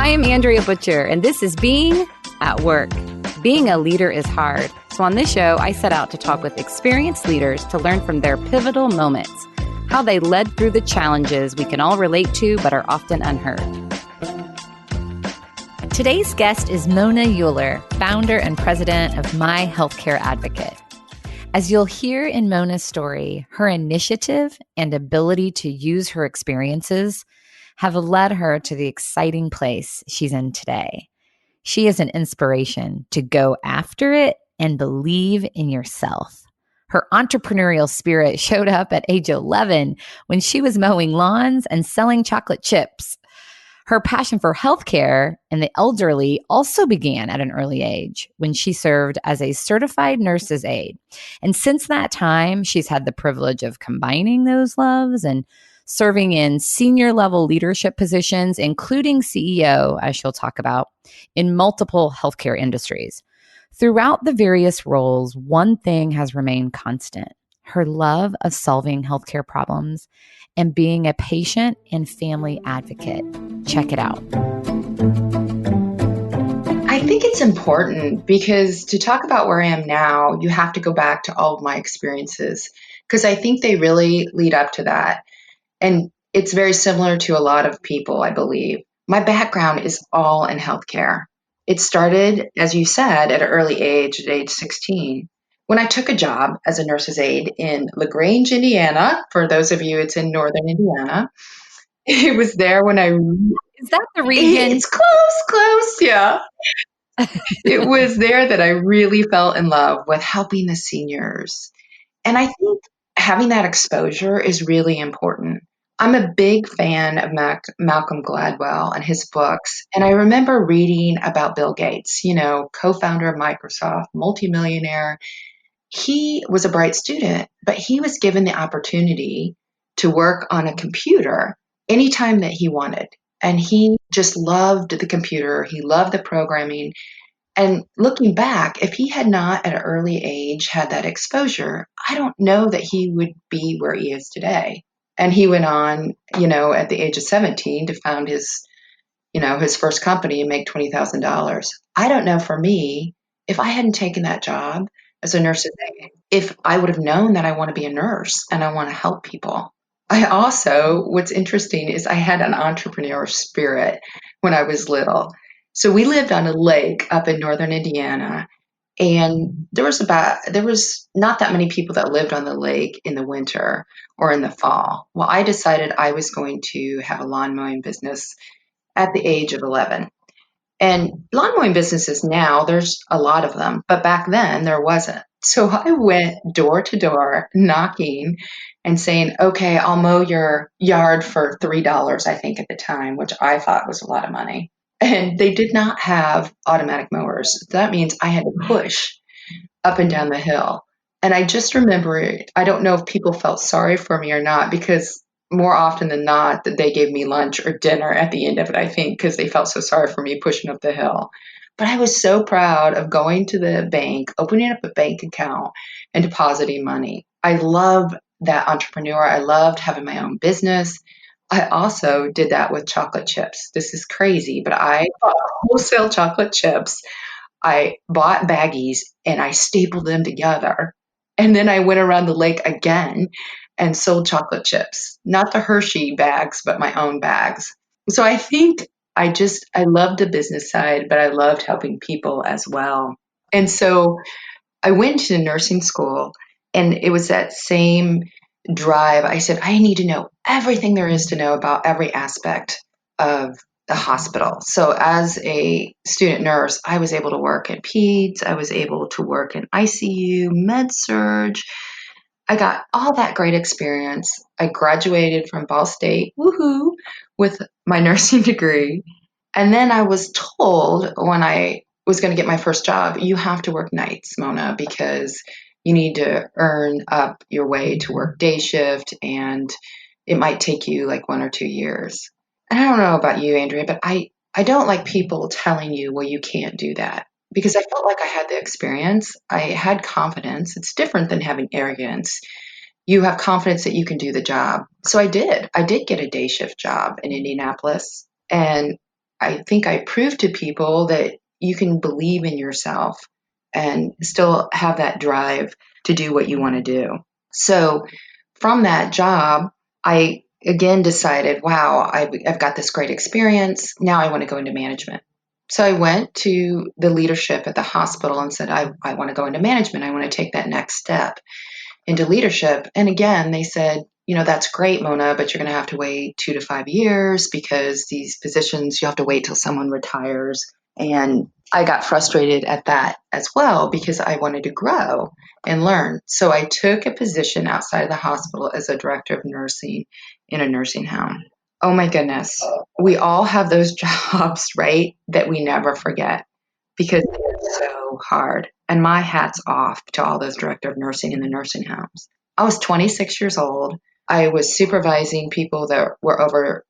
I'm Andrea Butcher, and this is Being at Work. Being a leader is hard. So on this show, I set out to talk with experienced leaders to learn from their pivotal moments, how they led through the challenges we can all relate to but are often unheard. Today's guest is Mona Euler, founder and president of My Healthcare Advocate. As you'll hear in Mona's story, her initiative and ability to use her experiences have led her to the exciting place she's in today. She is an inspiration to go after it and believe in yourself. Her entrepreneurial spirit showed up at age 11 when she was mowing lawns and selling chocolate chips. Her passion for healthcare and the elderly also began at an early age when she served as a certified nurse's aide. And since that time, she's had the privilege of combining those loves and serving in senior level leadership positions, including CEO, as she'll talk about, in multiple healthcare industries. Throughout the various roles, one thing has remained constant: her love of solving healthcare problems and being a patient and family advocate. Check it out. I think it's important because to talk about where I am now, you have to go back to all of my experiences because I think they really lead up to that. And it's very similar to a lot of people, I believe. My background is all in healthcare. It started, as you said, at an early age, at age 16. When I took a job as a nurse's aide in LaGrange, Indiana, for those of you, it's in northern Indiana. It was there when Is that the region? It's close, yeah. It was there that I really fell in love with helping the seniors. And I think having that exposure is really important. I'm a big fan of Malcolm Gladwell and his books. And I remember reading about Bill Gates, co-founder of Microsoft, multimillionaire. He was a bright student, but he was given the opportunity to work on a computer anytime that he wanted. And he just loved the computer. He loved the programming. And looking back, if he had not at an early age had that exposure, I don't know that he would be where he is today. And he went on, at the age of 17 to found his first company and make $20,000. I don't know for me, if I hadn't taken that job as a nurse, if I would have known that I want to be a nurse and I want to help people. What's interesting is I had an entrepreneurial spirit when I was little. So we lived on a lake up in northern Indiana, and there was not that many people that lived on the lake in the winter or in the fall. Well, I decided I was going to have a lawn mowing business at the age of 11. And lawn mowing businesses now, there's a lot of them, but back then there wasn't. So I went door to door knocking and saying, okay, I'll mow your yard for $3, I think at the time, which I thought was a lot of money. And they did not have automatic mowers. That means I had to push up and down the hill. And I just remember it. I don't know if people felt sorry for me or not, because more often than not, that they gave me lunch or dinner at the end of it, I think, because they felt so sorry for me pushing up the hill. But I was so proud of going to the bank, opening up a bank account, and depositing money. I love that entrepreneur. I loved having my own business. I also did that with chocolate chips. This is crazy, but I bought wholesale chocolate chips. I bought baggies and I stapled them together. And then I went around the lake again and sold chocolate chips, not the Hershey bags, but my own bags. So I think I loved the business side, but I loved helping people as well. And so I went to nursing school, and it was that same drive. I said, I need to know everything there is to know about every aspect of the hospital. So as a student nurse, I was able to work at peds. I was able to work in ICU, med surg. I got all that great experience. I graduated from Ball State, woohoo, with my nursing degree. And then I was told when I was going to get my first job, you have to work nights, Mona, because you need to earn up your way to work day shift, and it might take you like 1 or 2 years. And I don't know about you, Andrea, but I don't like people telling you, well, you can't do that, because I felt like I had the experience. I had confidence. It's different than having arrogance. You have confidence that you can do the job. So I did. I did get a day shift job in Indianapolis, and I think I proved to people that you can believe in yourself and still have that drive to do what you want to do. So from that job, I again decided, wow, I've got this great experience. Now I want to go into management. So I went to the leadership at the hospital and said, I want to go into management. I want to take that next step into leadership. And again, they said, that's great, Mona, but you're going to have to wait 2 to 5 years because these positions, you have to wait till someone retires. And I got frustrated at that as well because I wanted to grow and learn. So I took a position outside of the hospital as a director of nursing in a nursing home. Oh my goodness. We all have those jobs, right? That we never forget because they're so hard. And my hat's off to all those director of nursing in the nursing homes. I was 26 years old. I was supervising people that were over,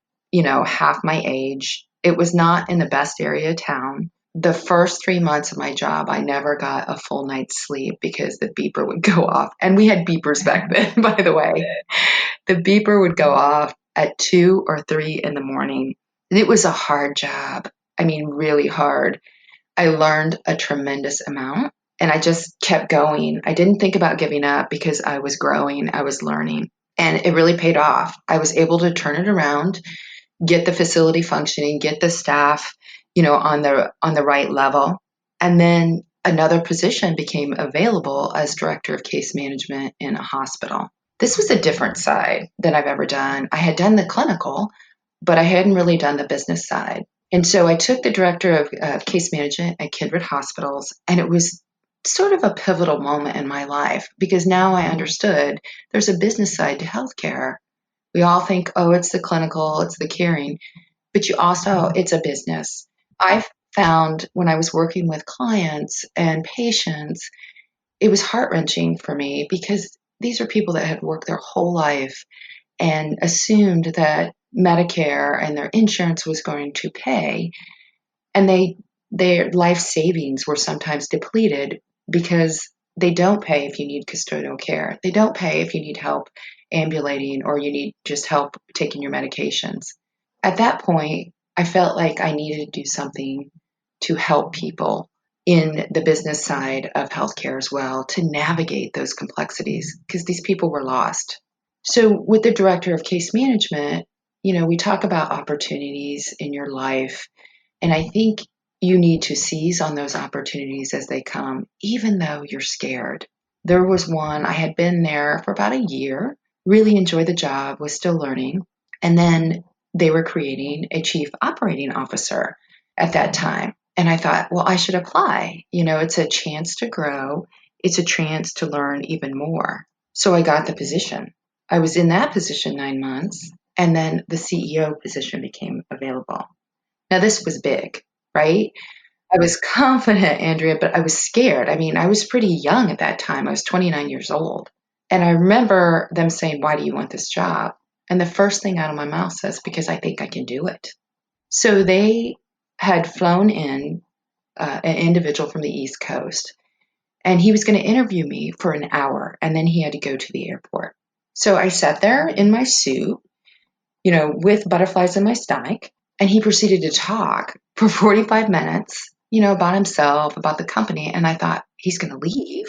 half my age. It was not in the best area of town. The first 3 months of my job, I never got a full night's sleep because the beeper would go off. And we had beepers back then, by the way. The beeper would go off at 2 or 3 in the morning. And it was a hard job. I mean, really hard. I learned a tremendous amount and I just kept going. I didn't think about giving up because I was growing, I was learning, and it really paid off. I was able to turn it around, get the facility functioning, get the staff, on the right level. And then another position became available as director of case management in a hospital. This was a different side than I've ever done. I had done the clinical, but I hadn't really done the business side. And so I took the director of case management at Kindred Hospitals, and it was sort of a pivotal moment in my life because now I understood there's a business side to healthcare. We all think, oh, it's the clinical, it's the caring, but it's a business. I found when I was working with clients and patients, it was heart wrenching for me because these are people that had worked their whole life and assumed that Medicare and their insurance was going to pay, and their life savings were sometimes depleted because they don't pay if you need custodial care. They don't pay if you need help ambulating or you need just help taking your medications. At that point, I felt like I needed to do something to help people in the business side of healthcare as well to navigate those complexities because these people were lost. So, with the director of case management, we talk about opportunities in your life. And I think you need to seize on those opportunities as they come, even though you're scared. There was one, I had been there for about a year, really enjoyed the job, was still learning. And then they were creating a chief operating officer at that time. And I thought, well, I should apply. It's a chance to grow, it's a chance to learn even more. So I got the position. I was in that position 9 months, and then the CEO position became available. Now, this was big, right? I was confident, Andrea, but I was scared. I mean, I was pretty young at that time. I was 29 years old. And I remember them saying, why do you want this job? And the first thing out of my mouth says, because I think I can do it. So they had flown in an individual from the East Coast, and he was going to interview me for an hour, and then he had to go to the airport. So I sat there in my suit, with butterflies in my stomach, and he proceeded to talk for 45 minutes, about himself, about the company. And I thought, he's going to leave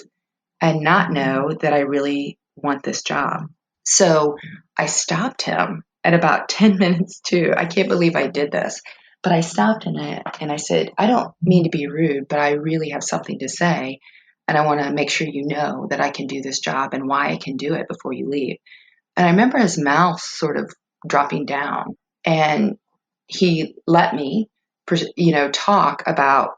and not know that I really want this job. So I stopped him at about 10 minutes to. I can't believe I did this, but I stopped him and I said, I don't mean to be rude, but I really have something to say. And I want to make sure you know that I can do this job and why I can do it before you leave. And I remember his mouth sort of dropping down, and he let me, talk about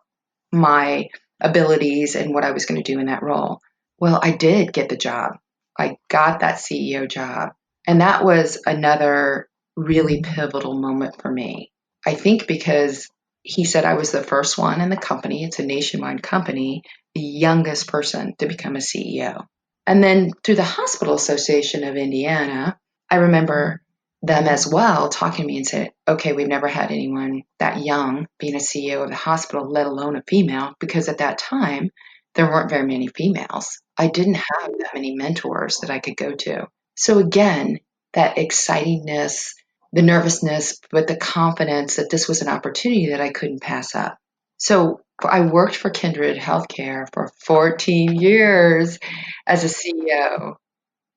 my abilities and what I was going to do in that role. Well, I did get the job. I got that CEO job. And that was another really pivotal moment for me. I think because he said I was the first one in the company, it's a nationwide company, the youngest person to become a CEO. And then through the Hospital Association of Indiana, I remember them as well talking to me and said, okay, we've never had anyone that young being a CEO of the hospital, let alone a female, because at that time, there weren't very many females. I didn't have that many mentors that I could go to. So again, that excitingness, the nervousness, but the confidence that this was an opportunity that I couldn't pass up. So I worked for Kindred Healthcare for 14 years as a CEO.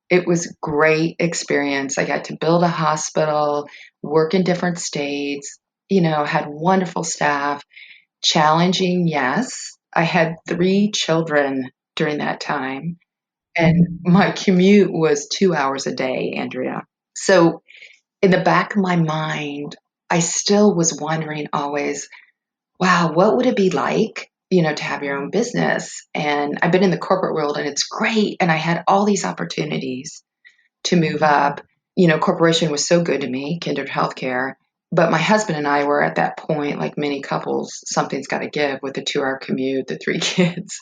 It was a great experience. I got to build a hospital, work in different states, had wonderful staff, challenging, yes. I had 3 children during that time, and my commute was 2 hours a day, Andrea. So in the back of my mind, I still was wondering always, wow, what would it be like, to have your own business? And I've been in the corporate world and it's great. And I had all these opportunities to move up. Corporation was so good to me, Kindred Healthcare. But my husband and I were at that point, like many couples, something's got to give with the 2 hour commute, the 3 kids.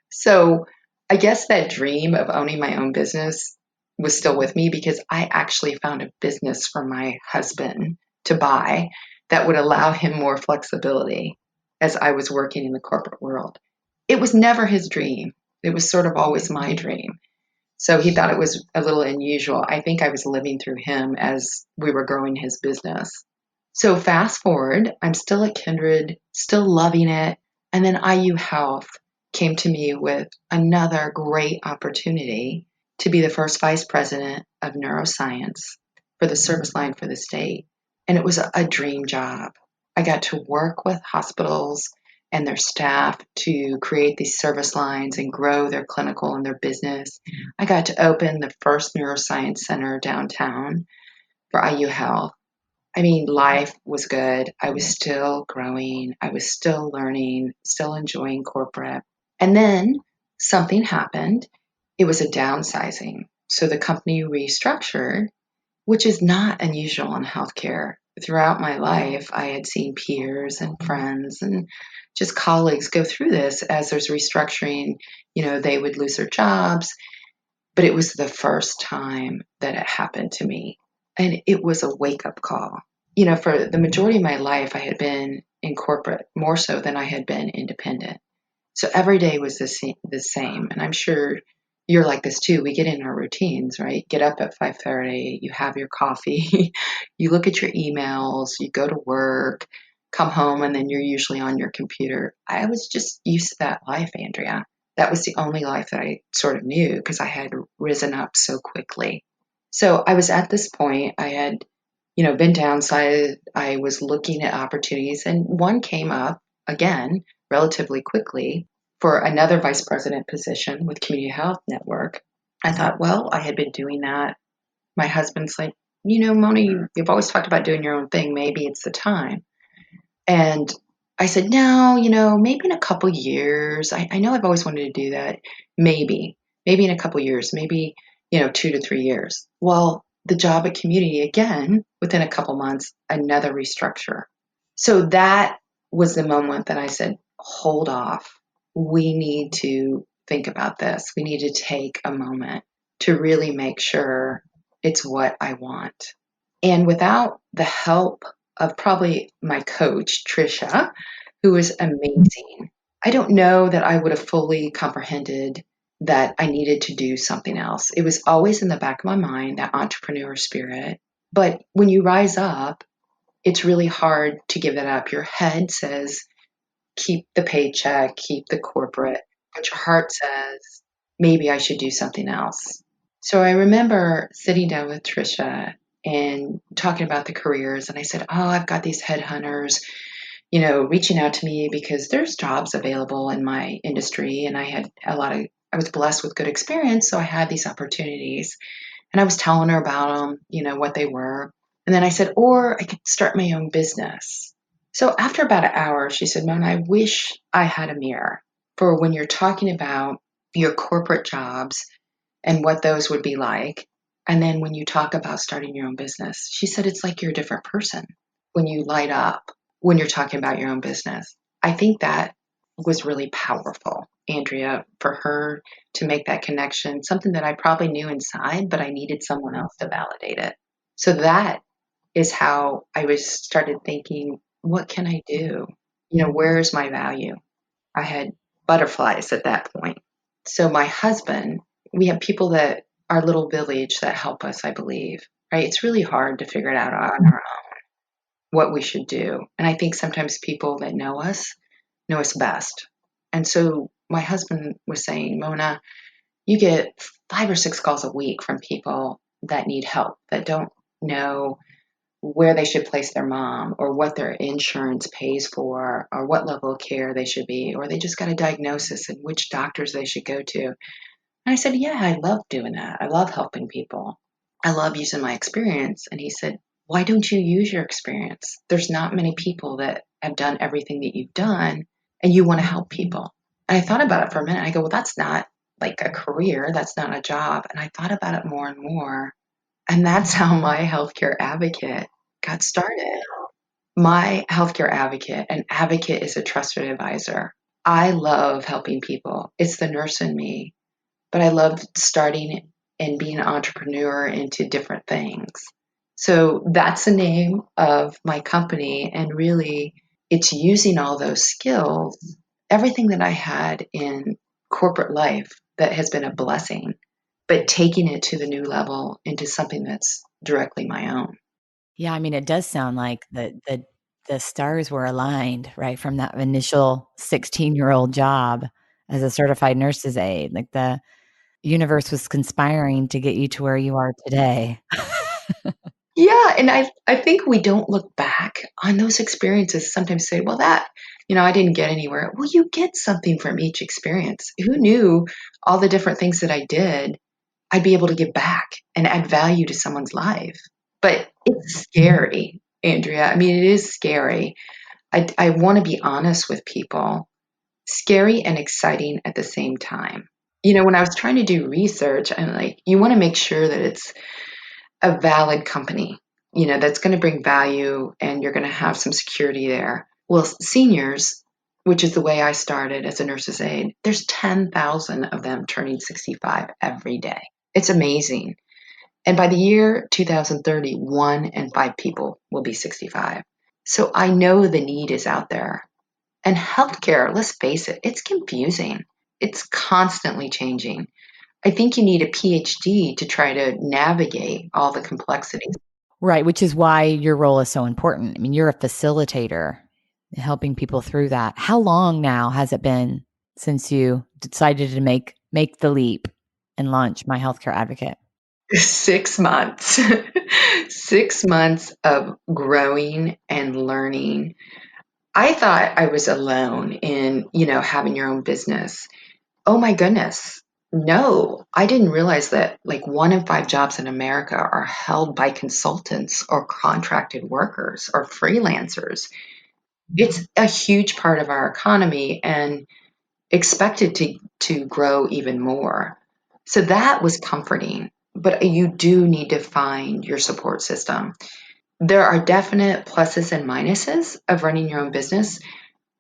So I guess that dream of owning my own business was still with me because I actually found a business for my husband to buy that would allow him more flexibility as I was working in the corporate world. It was never his dream. It was sort of always my dream. So he thought it was a little unusual. I think I was living through him as we were growing his business. So fast forward, I'm still at Kindred, still loving it. And then IU Health came to me with another great opportunity to be the first vice president of neuroscience for the service line for the state. And it was a dream job. I got to work with hospitals and their staff to create these service lines and grow their clinical and their business. I got to open the first neuroscience center downtown for IU Health. I mean, life was good. I was still growing. I was still learning, still enjoying corporate. And then something happened. It was a downsizing. So the company restructured, which is not unusual in healthcare. Throughout my life, I had seen peers and friends and just colleagues go through this as there's restructuring. They would lose their jobs, but it was the first time that it happened to me. And it was a wake up call. For the majority of my life, I had been in corporate more so than I had been independent. So every day was the same. And I'm sure you're like this too. We get in our routines, right? Get up at 5:30, you have your coffee, you look at your emails, you go to work, come home, and then you're usually on your computer. I was just used to that life, Andrea. That was the only life that I sort of knew because I had risen up so quickly. So I was at this point. I had, been downside. I was looking at opportunities, and one came up again relatively quickly for another vice president position with Community Health Network. I thought, well, I had been doing that. My husband's like, Mona, you've always talked about doing your own thing. Maybe it's the time. And I said, no, maybe in a couple years. I know I've always wanted to do that. Maybe in a couple years, maybe, 2 to 3 years. Well, the job at Community, again, within a couple months, another restructure. So that was the moment that I said, hold off. We need to think about this. We need to take a moment to really make sure it's what I want. And without the help of probably my coach, Trisha, who was amazing, I don't know that I would have fully comprehended that I needed to do something else. It was always in the back of my mind, that entrepreneur spirit. But when you rise up, it's really hard to give that up. Your head says, keep the paycheck, keep the corporate, but your heart says, maybe I should do something else. So I remember sitting down with Trisha and talking about the careers. And I said, oh, I've got these headhunters, reaching out to me because there's jobs available in my industry. And I was blessed with good experience. So I had these opportunities and I was telling her about them, what they were. And then I said, or I could start my own business. So after about an hour, she said, Mona, I wish I had a mirror for when you're talking about your corporate jobs and what those would be like. And then when you talk about starting your own business, she said, it's like you're a different person when you light up when you're talking about your own business. I think that was really powerful, Andrea, for her to make that connection, something that I probably knew inside, but I needed someone else to validate it. So that is how I was started thinking, what can I do? Where's my value? I had butterflies at that point. So my husband, we have people that our little village that help us, I believe. right? It's really hard to figure it out on our own what we should do. And I think sometimes people that know us best. And so my husband was saying, Mona, you get 5 or 6 calls a week from people that need help, that don't know where they should place their mom or what their insurance pays for or what level of care they should be, or they just got a diagnosis and which doctors they should go to. And I said, yeah, I love doing that. I love helping people. I love using my experience. And he said, why don't you use your experience? There's not many people that have done everything that you've done and you want to help people. And I thought about it for a minute. I go, well, that's not like a career. That's not a job. And I thought about it more and more. And that's how my healthcare advocate got started. My healthcare advocate, an advocate is a trusted advisor. I love helping people. It's the nurse in me, but I love starting and being an entrepreneur into different things. So that's the name of my company. And really, it's using all those skills, everything that I had in corporate life that has been a blessing, but taking it to the new level into something that's directly my own. Yeah, I mean, it does sound like the stars were aligned, right, from that initial 16-year-old job as a certified nurse's aide. Like the universe was conspiring to get you to where you are today. Yeah, and I think we don't look back on those experiences. Sometimes say, well, I didn't get anywhere. Well, you get something from each experience. Who knew all the different things that I did, I'd be able to give back and add value to someone's life. But it's scary, Andrea. I mean, it is scary. I want to be honest with people. Scary and exciting at the same time. When I was trying to do research, and like, you want to make sure that it's a valid company, that's going to bring value and you're going to have some security there. Well, seniors, which is the way I started as a nurse's aide, there's 10,000 of them turning 65 every day. It's amazing. And by the year 2030, 1 in 5 people will be 65. So I know the need is out there. And healthcare, let's face it, it's confusing. It's constantly changing. I think you need a PhD to try to navigate all the complexities. Right, which is why your role is so important. I mean, you're a facilitator helping people through that. How long now has it been since you decided to make the leap and launch My Healthcare Advocate? 6 months, 6 months of growing and learning. I thought I was alone in, having your own business. Oh my goodness. No, I didn't realize that like 1 in 5 jobs in America are held by consultants or contracted workers or freelancers. It's a huge part of our economy and expected to grow even more. So that was comforting. But you do need to find your support system. There are definite pluses and minuses of running your own business,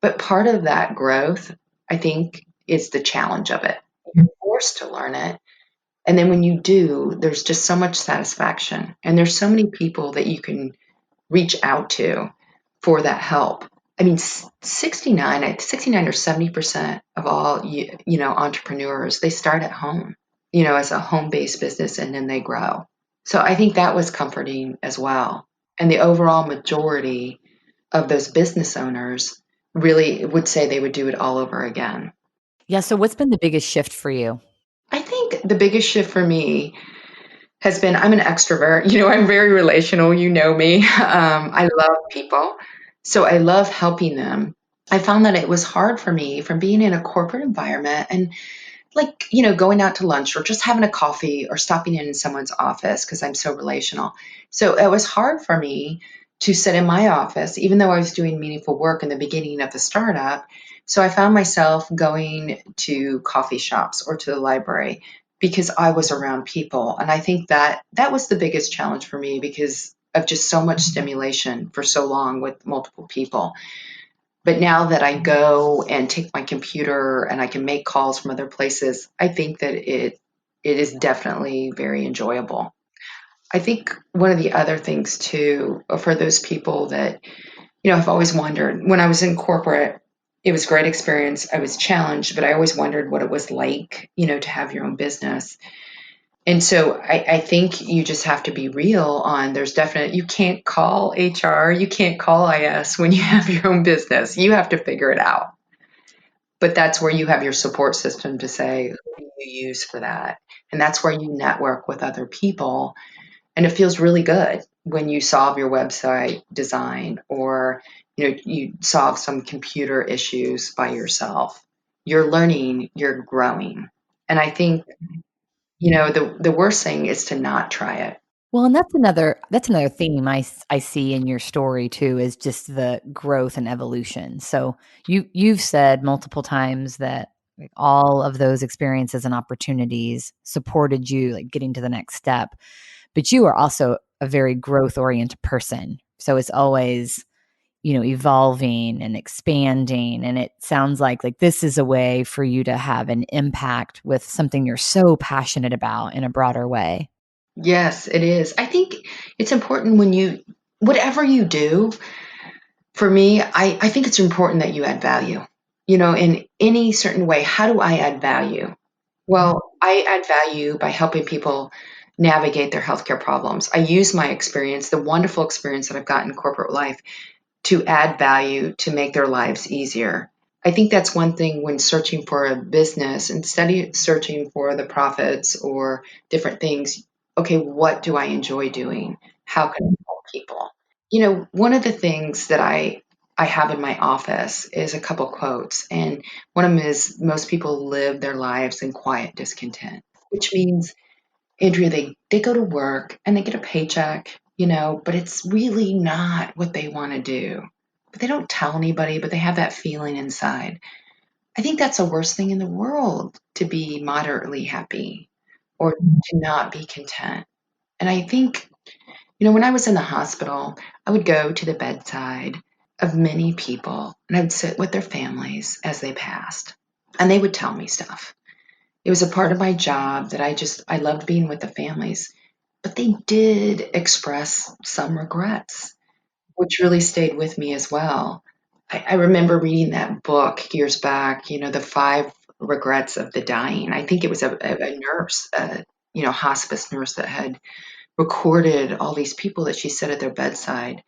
but part of that growth, I think, is the challenge of it. You're forced to learn it. And then when you do, there's just so much satisfaction. And there's so many people that you can reach out to for that help. I mean, 69 or 70% of all, entrepreneurs, they start at home, as a home-based business and then they grow. So I think that was comforting as well. And the overall majority of those business owners really would say they would do it all over again. Yeah, so what's been the biggest shift for you? I think the biggest shift for me has been I'm an extrovert. I'm very relational. You know me. I love people. So I love helping them. I found that it was hard for me from being in a corporate environment and like, going out to lunch or just having a coffee or stopping in someone's office because I'm so relational. So it was hard for me to sit in my office, even though I was doing meaningful work in the beginning of the startup. So I found myself going to coffee shops or to the library because I was around people. And I think that was the biggest challenge for me because of just so much stimulation for so long with multiple people. But now that I go and take my computer and I can make calls from other places, I think that it is definitely very enjoyable. I think one of the other things too, for those people that, I've always wondered when I was in corporate, it was a great experience. I was challenged, but I always wondered what it was like, to have your own business. And so I think you just have to be real on there's definite, you can't call HR, you can't call IS when you have your own business. You have to figure it out. But that's where you have your support system to say, who do you use for that? And that's where you network with other people. And it feels really good when you solve your website design or you solve some computer issues by yourself. You're learning, you're growing. And I think, the worst thing is to not try it. Well, and that's another theme I see in your story too, is just the growth and evolution. So you've said multiple times that like, all of those experiences and opportunities supported you like getting to the next step, but you are also a very growth oriented person. So it's always, evolving and expanding, and it sounds like this is a way for you to have an impact with something you're so passionate about in a broader way. Yes, it is. I think it's important whatever you do, for me, I think it's important that you add value, in any certain way. How do I add value? Well, I add value by helping people navigate their healthcare problems. I use my experience, the wonderful experience that I've gotten in corporate life, to add value to make their lives easier. I think that's one thing when searching for a business, instead of searching for the profits or different things, okay, what do I enjoy doing? How can I help people? One of the things that I have in my office is a couple quotes, and one of them is most people live their lives in quiet discontent, which means, Andrea, they go to work and they get a paycheck, but it's really not what they want to do. But they don't tell anybody, but they have that feeling inside. I think that's the worst thing in the world, to be moderately happy or to not be content. And I think, when I was in the hospital, I would go to the bedside of many people and I would sit with their families as they passed. And they would tell me stuff. It was a part of my job that I loved being with the families, but they did express some regrets, which really stayed with me as well. I remember reading that book years back, The Five Regrets of the Dying. I think it was a nurse, hospice nurse that had recorded all these people that she said at their bedside.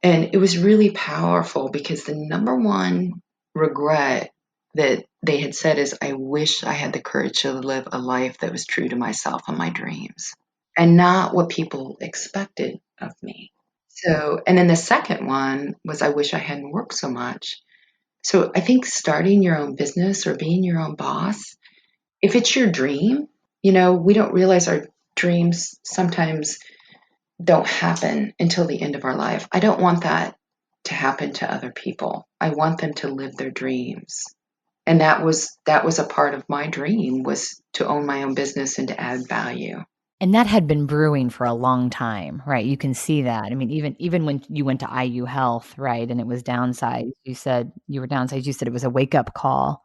And it was really powerful because the number one regret that they had said is, I wish I had the courage to live a life that was true to myself and my dreams and not what people expected of me. So, and then the second one was, I wish I hadn't worked so much. So I think starting your own business or being your own boss, if it's your dream, we don't realize our dreams sometimes don't happen until the end of our life. I don't want that to happen to other people. I want them to live their dreams. And that was a part of my dream, was to own my own business and to add value. And that had been brewing for a long time, right? You can see that. I mean, even when you went to IU Health, right, and it was downsized, you said you were downsized, you said it was a wake-up call,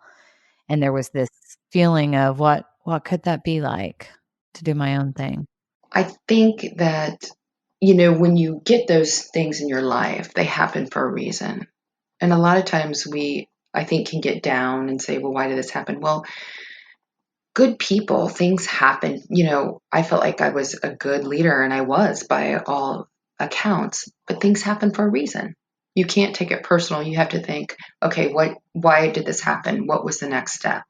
and there was this feeling of what could that be like to do my own thing? I think that, when you get those things in your life, they happen for a reason. And a lot of times I think, can get down and say, well, why did this happen? Well, good people, things happen. I felt like I was a good leader, and I was by all accounts, but things happen for a reason. You can't take it personal. You have to think, okay, why did this happen? What was the next step?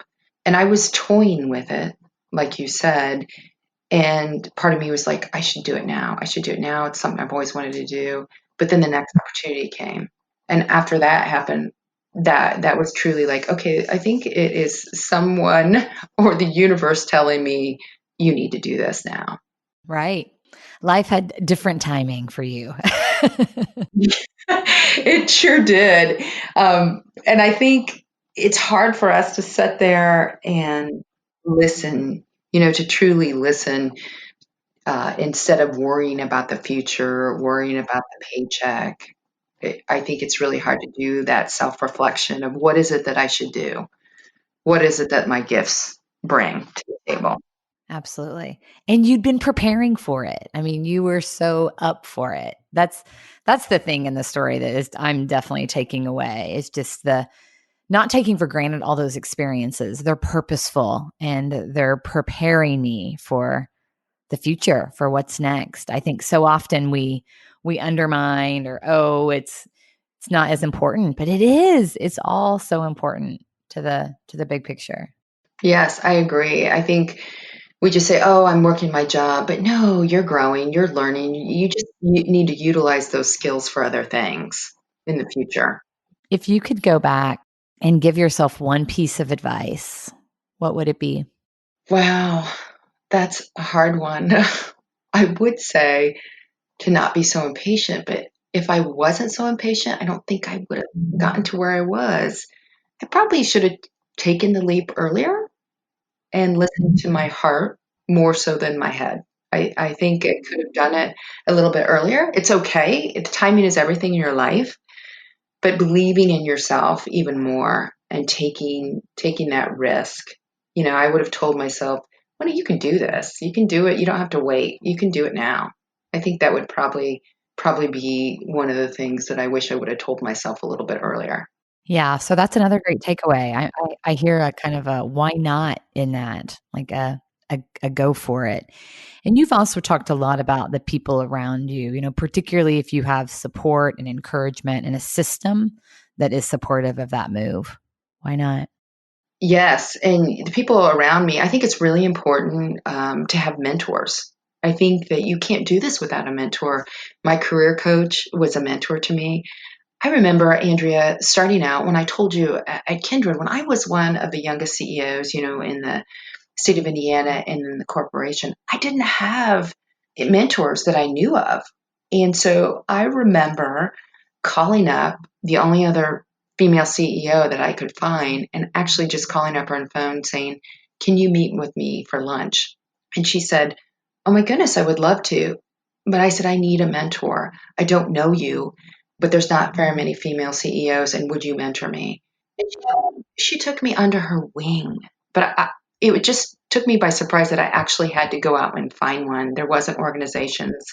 And I was toying with it, like you said, and part of me was like, I should do it now. I should do it now. It's something I've always wanted to do. But then the next opportunity came. And after that happened, that was truly like, okay, I think it is someone or the universe telling me, you need to do this now. Right. Life had different timing for you. It sure did. And I think it's hard for us to sit there and listen, to truly listen, instead of worrying about the future, worrying about the paycheck. I think it's really hard to do that self reflection of, what is it that I should do? What is it that my gifts bring to the table? Absolutely. And you'd been preparing for it. I mean, you were so up for it. That's the thing in the story that is I'm definitely taking away. It's just the not taking for granted all those experiences. They're purposeful and they're preparing me for the future, for what's next. I think so often we undermine, or, oh, it's not as important, but it is. It's all so important to the big picture. Yes, I agree. I think we just say, "Oh, I'm working my job," but no, you're growing, you're learning. You need to utilize those skills for other things in the future. If you could go back and give yourself one piece of advice, what would it be? Wow, that's a hard one. I would say to not be so impatient, but if I wasn't so impatient, I don't think I would have gotten to where I was. I probably should have taken the leap earlier and listened to my heart more so than my head. I think I could have done it a little bit earlier. It's okay. Timing is everything in your life, but believing in yourself even more and taking that risk. I would have told myself, "Well, you can do this. You can do it. You don't have to wait. You can do it now." I think that would probably be one of the things that I wish I would have told myself a little bit earlier. Yeah, so that's another great takeaway. I hear a kind of a why not in that, like a go for it. And you've also talked a lot about the people around you, particularly if you have support and encouragement and a system that is supportive of that move. Why not? Yes, and the people around me, I think it's really important to have mentors. I think that you can't do this without a mentor. My career coach was a mentor to me. I remember, Andrea, starting out when I told you at Kindred, when I was one of the youngest CEOs, in the state of Indiana and in the corporation, I didn't have mentors that I knew of. And so I remember calling up the only other female CEO that I could find and actually just calling up her on the phone saying, "Can you meet with me for lunch?" And she said, "Oh my goodness, I would love to." But I said, "I need a mentor. I don't know you, but there's not very many female CEOs, and would you mentor me?" And she took me under her wing. But it just took me by surprise that I actually had to go out and find one. There wasn't organizations,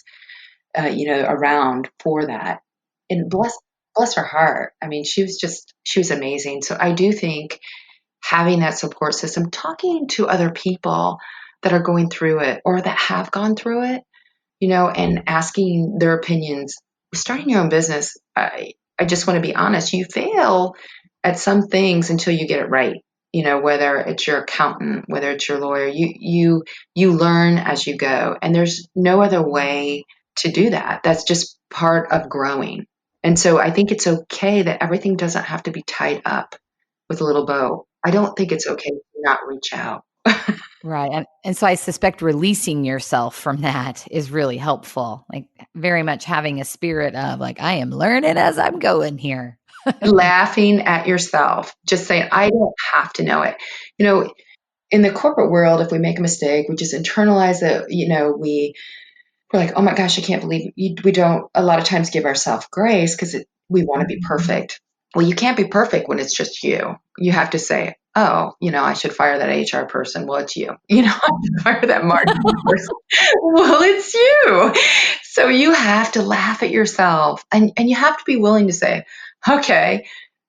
around for that. And bless her heart. I mean, she was amazing. So I do think having that support system, talking to other people that are going through it or that have gone through it, and asking their opinions. Starting your own business, I just want to be honest, you fail at some things until you get it right. Whether it's your accountant, whether it's your lawyer, you learn as you go. And there's no other way to do that. That's just part of growing. And so I think it's okay that everything doesn't have to be tied up with a little bow. I don't think it's okay to not reach out. Right. And so I suspect releasing yourself from that is really helpful. Like, very much having a spirit of, like, I am learning as I'm going here. Laughing at yourself, just saying, "I don't have to know it." You know, in the corporate world, if we make a mistake, we just internalize it. We're like, "Oh my gosh, I can't believe we don't." A lot of times give ourselves grace because we want to be perfect. Well, you can't be perfect when it's just you. You have to say, "Oh, I should fire that HR person." Well, it's you. I should fire that marketing person. Well, it's you. So you have to laugh at yourself, and you have to be willing to say, "Okay,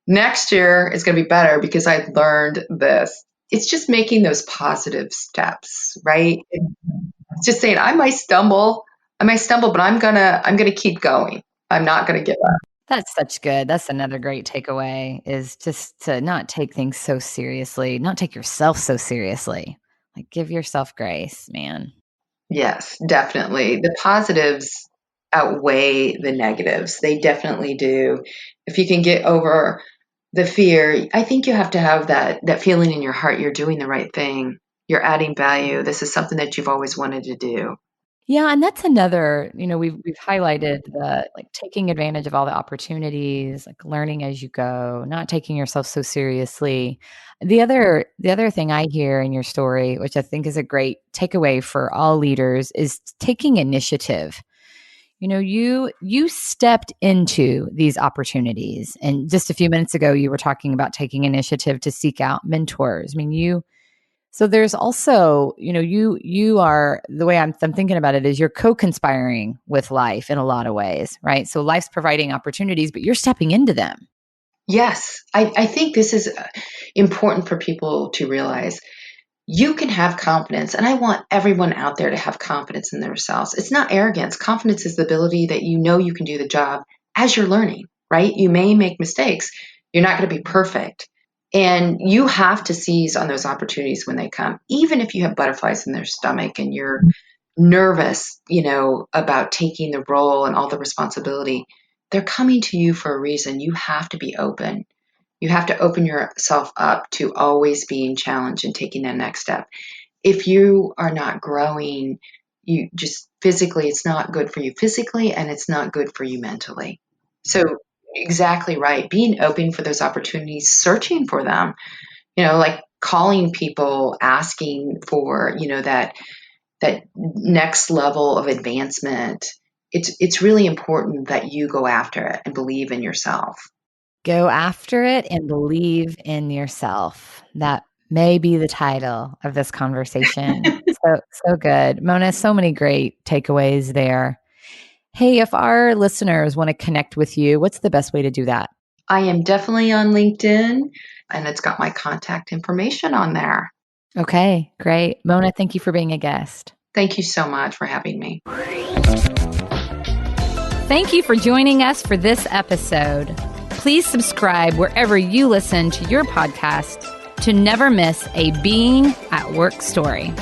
next year is going to be better because I learned this." It's just making those positive steps, right? It's just saying, I might stumble, but I'm gonna keep going. I'm not gonna give up. That's such good. That's another great takeaway, is just to not take things so seriously, not take yourself so seriously. Like, give yourself grace, man. Yes, definitely. The positives outweigh the negatives. They definitely do. If you can get over the fear, I think you have to have that feeling in your heart you're doing the right thing. You're adding value. This is something that you've always wanted to do. Yeah, and that's another, we've highlighted the, like, taking advantage of all the opportunities, like learning as you go, not taking yourself so seriously. The other thing I hear in your story, which I think is a great takeaway for all leaders, is taking initiative. You stepped into these opportunities, and just a few minutes ago you were talking about taking initiative to seek out mentors. I mean, so there's also, you are, the way I'm thinking about it is, you're co-conspiring with life in a lot of ways, right? So life's providing opportunities, but you're stepping into them. Yes, I think this is important for people to realize. you can have confidence. And I want everyone out there to have confidence in themselves. It's not arrogance. Confidence is the ability that you know you can do the job as you're learning, right? You may make mistakes. You're not going to be perfect. And you have to seize on those opportunities when they come, even if you have butterflies in their stomach and you're nervous, about taking the role and all the responsibility. They're coming to you for a reason. You have to be open. You have to open yourself up to always being challenged and taking that next step. If you are not growing, you just physically, it's not good for you physically and it's not good for you mentally. So, exactly right. Being open for those opportunities, searching for them, like calling people, asking for, that next level of advancement. It's really important that you go after it and believe in yourself. Go after it and believe in yourself. That may be the title of this conversation. So good. Mona, so many great takeaways there. Hey, if our listeners want to connect with you, what's the best way to do that? I am definitely on LinkedIn, and it's got my contact information on there. Okay, great. Mona, thank you for being a guest. Thank you so much for having me. Thank you for joining us for this episode. Please subscribe wherever you listen to your podcast to never miss a Being at Work story.